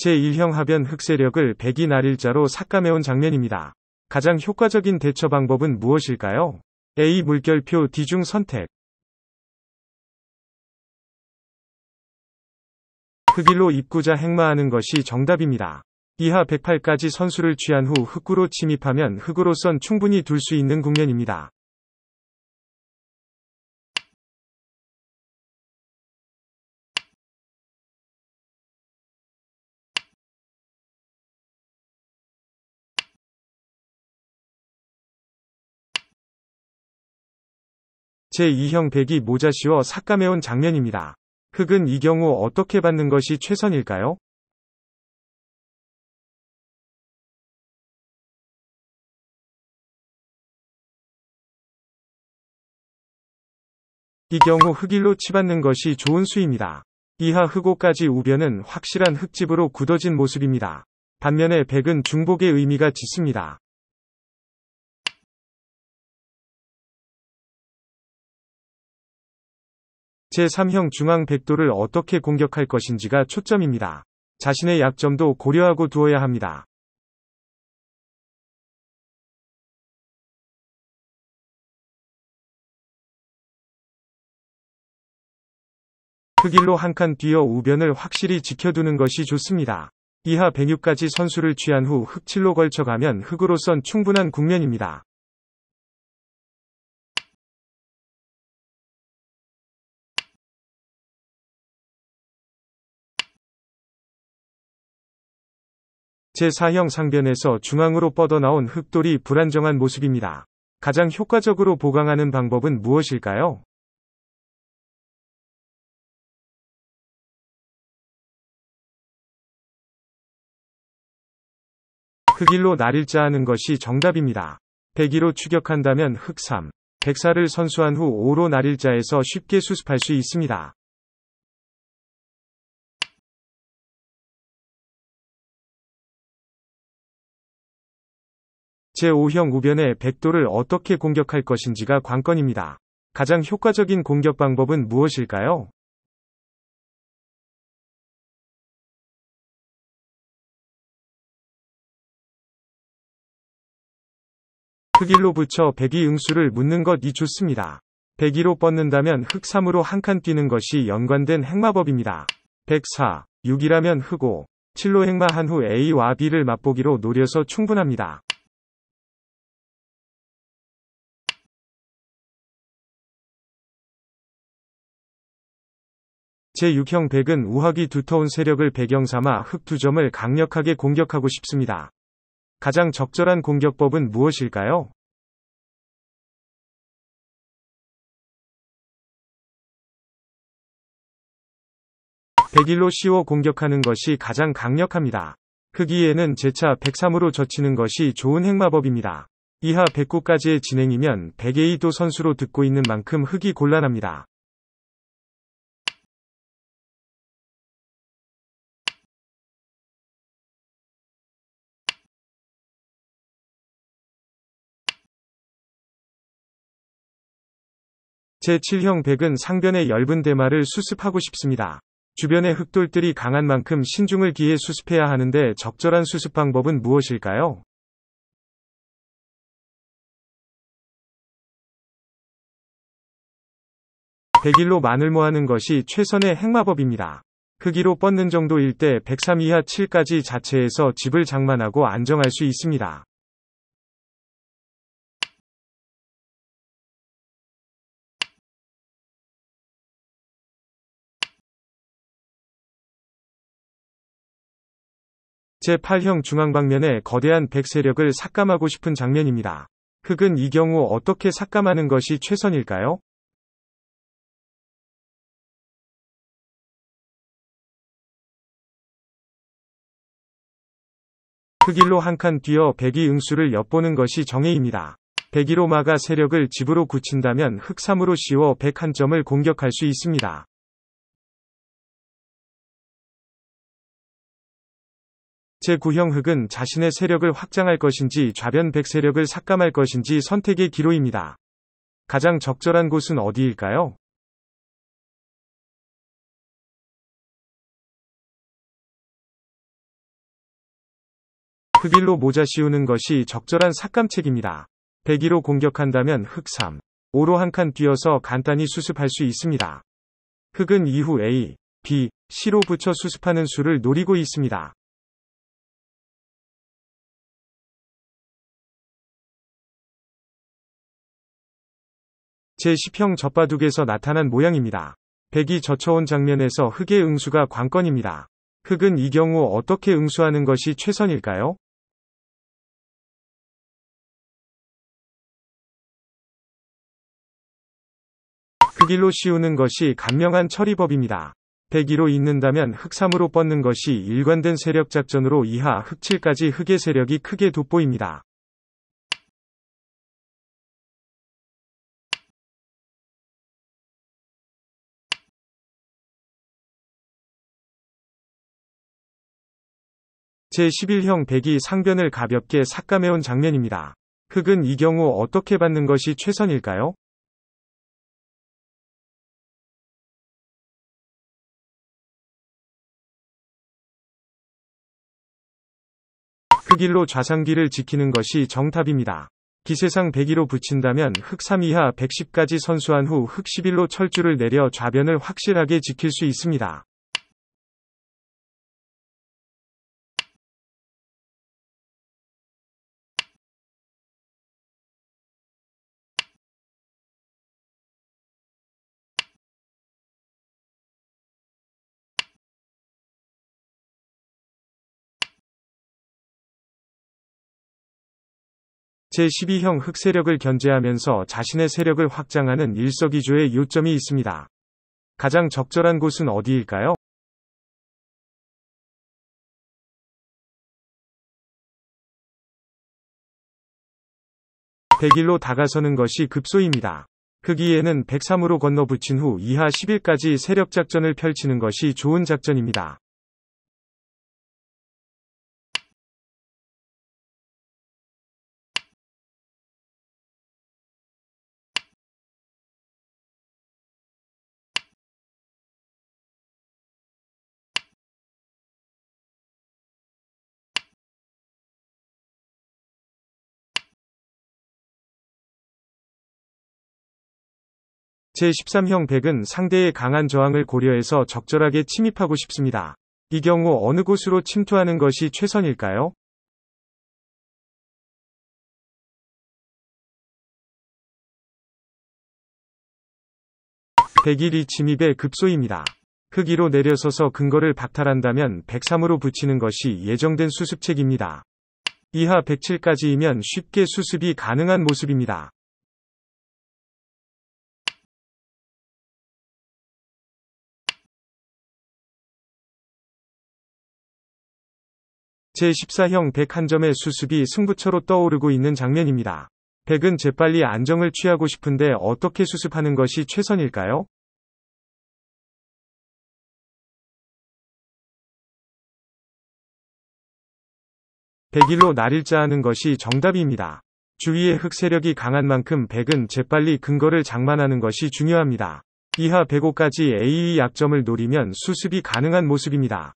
제1형 하변 흑세력을 백이 날일자로 삭감해온 장면입니다. 가장 효과적인 대처 방법은 무엇일까요? A. 물결표 D중 선택. 흑일로 입구자 행마하는 것이 정답입니다. 이하 108까지 선수를 취한 후 흑구로 침입하면 흑으로선 충분히 둘 수 있는 국면입니다. 제2형 백이 모자 씌워 삭감해온 장면입니다. 흑은 이 경우 어떻게 받는 것이 최선일까요? 이 경우 흑일로 치받는 것이 좋은 수입니다. 이하 흑오까지 우변은 확실한 흑집으로 굳어진 모습입니다. 반면에 백은 중복의 의미가 짙습니다. 제3형 중앙 백도를 어떻게 공격할 것인지가 초점입니다. 자신의 약점도 고려하고 두어야 합니다. 흑일로 한 칸 뛰어 우변을 확실히 지켜두는 것이 좋습니다. 이하 106까지 선수를 취한 후 흑칠로 걸쳐가면 흑으로선 충분한 국면입니다. 제4형 상변에서 중앙으로 뻗어나온 흑돌이 불안정한 모습입니다. 가장 효과적으로 보강하는 방법은 무엇일까요? 흑일로 날일자 하는 것이 정답입니다. 백이로 추격한다면 흑3, 백사를 선수한 후 5로 날일자에서 쉽게 수습할 수 있습니다. 제5형 우변의 백도를 어떻게 공격할 것인지가 관건입니다. 가장 효과적인 공격 방법은 무엇일까요? 흑일로 붙여 백이 응수를 묻는 것이 좋습니다. 백이로 뻗는다면 흑3으로 한 칸 뛰는 것이 연관된 행마법입니다. 백4, 6이라면 흑5, 7로 행마한 후 A와 B를 맛보기로 노려서 충분합니다. 제6형 백은 우학이 두터운 세력을 배경 삼아 흑 2점을 강력하게 공격하고 싶습니다. 가장 적절한 공격법은 무엇일까요? 백일로 씌워 공격하는 것이 가장 강력합니다. 흑이에는 재차 103으로 젖히는 것이 좋은 행마법입니다. 이하 109까지의 진행이면 백A도 선수로 듣고 있는 만큼 흑이 곤란합니다. 제7형 백은 상변의 엷은 대마를 수습하고 싶습니다. 주변의 흑돌들이 강한 만큼 신중을 기해 수습해야 하는데 적절한 수습 방법은 무엇일까요? 백일로 마늘모하는 것이 최선의 행마법입니다. 흑이로 뻗는 정도일 때 103 이하 7까지 자체에서 집을 장만하고 안정할 수 있습니다. 제8형 중앙방면에 거대한 백 세력을 삭감하고 싶은 장면입니다. 흑은 이 경우 어떻게 삭감하는 것이 최선일까요? 흑일로 한 칸 뛰어 백이 응수를 엿보는 것이 정해입니다. 백이로 막아 세력을 집으로 굳힌다면 흑3으로 씌워 백 한 점을 공격할 수 있습니다. 제9형 흑은 자신의 세력을 확장할 것인지 좌변 백 세력을 삭감할 것인지 선택의 기로입니다. 가장 적절한 곳은 어디일까요? 흑일로 모자 씌우는 것이 적절한 삭감책입니다. 백이로 공격한다면 흑 3, 5로 한 칸 뛰어서 간단히 수습할 수 있습니다. 흑은 이후 A, B, C로 붙여 수습하는 수를 노리고 있습니다. 제10형 젖바둑에서 나타난 모양입니다. 백이 젖혀온 장면에서 흑의 응수가 관건입니다. 흑은 이 경우 어떻게 응수하는 것이 최선일까요? 흑일로 씌우는 것이 간명한 처리법입니다. 백이로 잇는다면 흑3으로 뻗는 것이 일관된 세력 작전으로 이하 흑7까지 흑의 세력이 크게 돋보입니다. 제11형 백이 상변을 가볍게 삭감해온 장면입니다. 흑은 이 경우 어떻게 받는 것이 최선일까요? 흑일로 좌상귀를 지키는 것이 정답입니다. 기세상 백이로 붙인다면 흑 3 이하 110까지 선수한 후 흑 11로 철주를 내려 좌변을 확실하게 지킬 수 있습니다. 제12형 흑 세력을 견제하면서 자신의 세력을 확장하는 일석이조의 요점이 있습니다. 가장 적절한 곳은 어디일까요? 백일로 다가서는 것이 급소입니다. 흑이에는 103으로 건너붙인 후 이하 11까지 세력 작전을 펼치는 것이 좋은 작전입니다. 제13형 백은 상대의 강한 저항을 고려해서 적절하게 침입하고 싶습니다. 이 경우 어느 곳으로 침투하는 것이 최선일까요? 백일이 침입의 급소입니다. 흑이로 내려서서 근거를 박탈한다면 103으로 붙이는 것이 예정된 수습책입니다. 이하 107까지이면 쉽게 수습이 가능한 모습입니다. 제14형 백 한 점의 수습이 승부처로 떠오르고 있는 장면입니다. 백은 재빨리 안정을 취하고 싶은데 어떻게 수습하는 것이 최선일까요? 백일로 날일자하는 것이 정답입니다. 주위의 흑 세력이 강한 만큼 백은 재빨리 근거를 장만하는 것이 중요합니다. 이하 105까지 A의 약점을 노리면 수습이 가능한 모습입니다.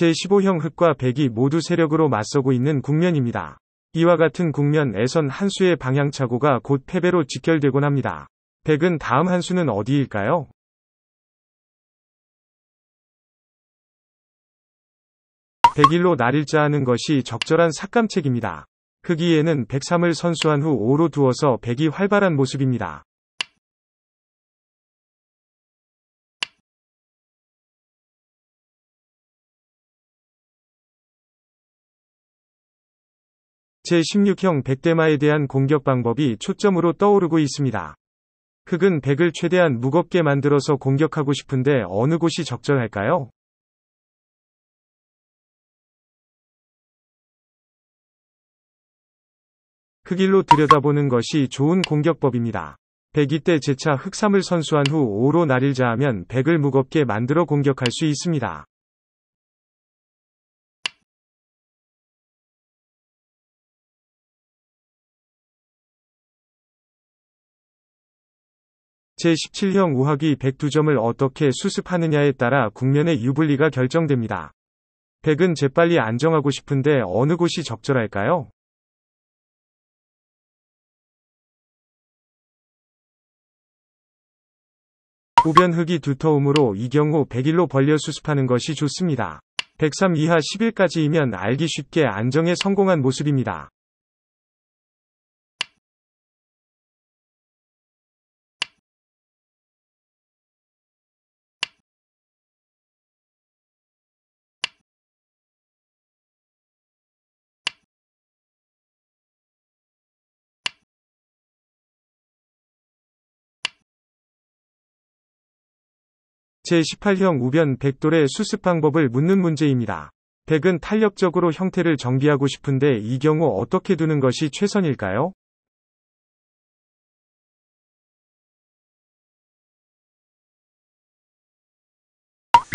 제15형 흑과 백이 모두 세력으로 맞서고 있는 국면입니다. 이와 같은 국면에선 한 수의 방향착오가 곧 패배로 직결되곤 합니다. 백은 다음 한 수는 어디일까요? 백일로 날일자하는 것이 적절한 삭감책입니다. 흑이에는 103을 선수한 후 5로 두어서 백이 활발한 모습입니다. 제16형 백대마에 대한 공격 방법이 초점으로 떠오르고 있습니다. 흑은 백을 최대한 무겁게 만들어서 공격하고 싶은데 어느 곳이 적절할까요? 흑일로 들여다보는 것이 좋은 공격법입니다. 백이 때 재차 흑3을 선수한 후 5로 날일자하면 백을 무겁게 만들어 공격할 수 있습니다. 제17형 우하기 102점을 어떻게 수습하느냐에 따라 국면의 유불리가 결정됩니다. 100은 재빨리 안정하고 싶은데 어느 곳이 적절할까요? 우변 흙이 두터우므로 이 경우 100일로 벌려 수습하는 것이 좋습니다. 103 이하 10일까지이면 알기 쉽게 안정에 성공한 모습입니다. 제18형 우변 100돌의 수습 방법을 묻는 문제입니다. 100은 탄력적으로 형태를 정비하고 싶은데 이 경우 어떻게 두는 것이 최선일까요?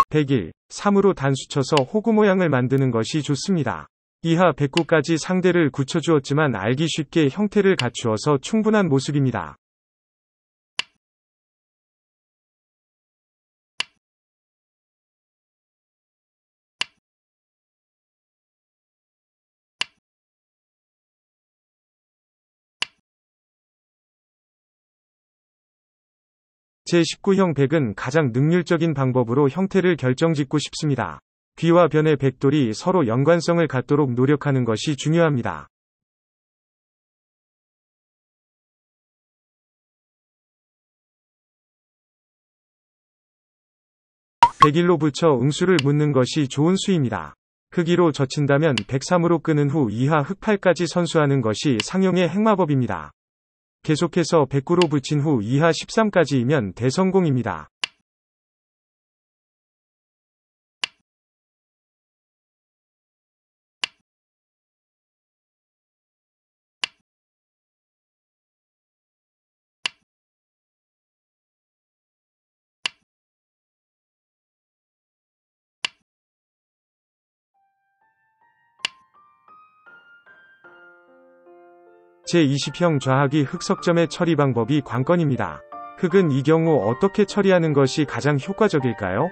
101, 3으로 단수쳐서 호구 모양을 만드는 것이 좋습니다. 이하 109까지 상대를 굳혀주었지만 알기 쉽게 형태를 갖추어서 충분한 모습입니다. 제19형 100은 가장 능률적인 방법으로 형태를 결정짓고 싶습니다. 귀와 변의 100돌이 서로 연관성을 갖도록 노력하는 것이 중요합니다. 백일로 붙여 응수를 묻는 것이 좋은 수입니다. 흙이로 젖힌다면 103으로 끄는 후 이하 흙8까지 선수하는 것이 상용의 핵마법입니다. 계속해서 109로 붙인 후 이하 13까지이면 대성공입니다. 제20형 좌하기 흙석점의 처리 방법이 관건입니다. 흙은 이 경우 어떻게 처리하는 것이 가장 효과적일까요?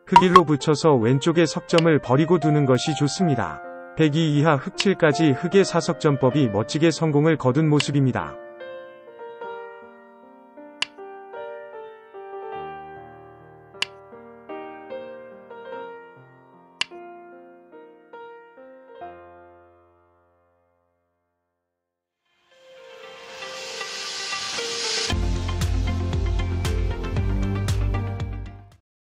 흙일로 붙여서 왼쪽의 석점을 버리고 두는 것이 좋습니다. 102 이하 흙 7까지 흙의 사석점법이 멋지게 성공을 거둔 모습입니다.